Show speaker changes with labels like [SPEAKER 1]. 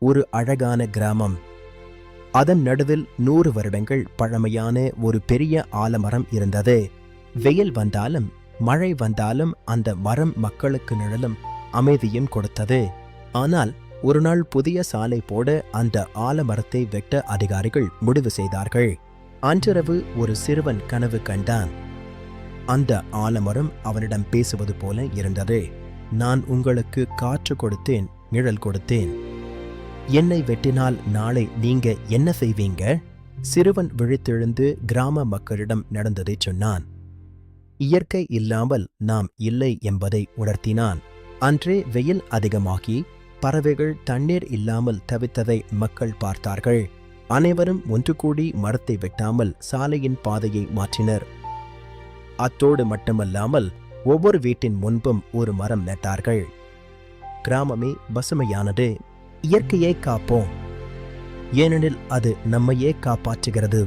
[SPEAKER 1] ஒரு அழகான கிராமம். அதன் நடுவில் 100 வருடங்கள் பழமையான ஒரு பெரிய ஆலமரம் இருந்தது. வெயில் வந்தாலும் மழை வந்தாலும் அந்த மரம் மக்களுக்கு நிழலும் அமைதியும் கொடுத்தது. ஆனால் ஒரு நாள் புதிய சாலை போட அந்த ஆலமரத்தை வெட்ட அதிகாரிகள் முடிவு செய்தார்கள். அன்றிரவு ஒரு சிறுவன் கனவு கண்டான். அந்த ஆலமரம் அவனிடம் பேசுவது போல இருந்தது. நான் உங்களுக்கு காற்று கொடுத்தேன், நிழல் கொடுத்தேன். என்னை வெட்டினால் நாளை நீங்க என்ன செய்வீங்க? சிறுவன் விழித்தெழுந்து கிராம மக்களிடம் நடந்ததை சொன்னான். இயற்கை இல்லாமல் நாம் இல்லை என்பதை உணர்த்தினான். அன்றே வெயில் அதிகமாகி பறவைகள் தண்ணீர் இல்லாமல் தவித்ததை மக்கள் பார்த்தார்கள். அனைவரும் ஒன்று கூடி மரத்தை வெட்டாமல் சாலையின் பாதையை மாற்றினர். அத்தோடு மட்டுமல்லாமல் ஒவ்வொரு வீட்டின் முன்பும் ஒரு மரம் நட்டார்கள். கிராமமே பசுமையானது. இயற்கையை காப்போம், ஏனெனில் அது நம்மையே காப்பாற்றுகிறது.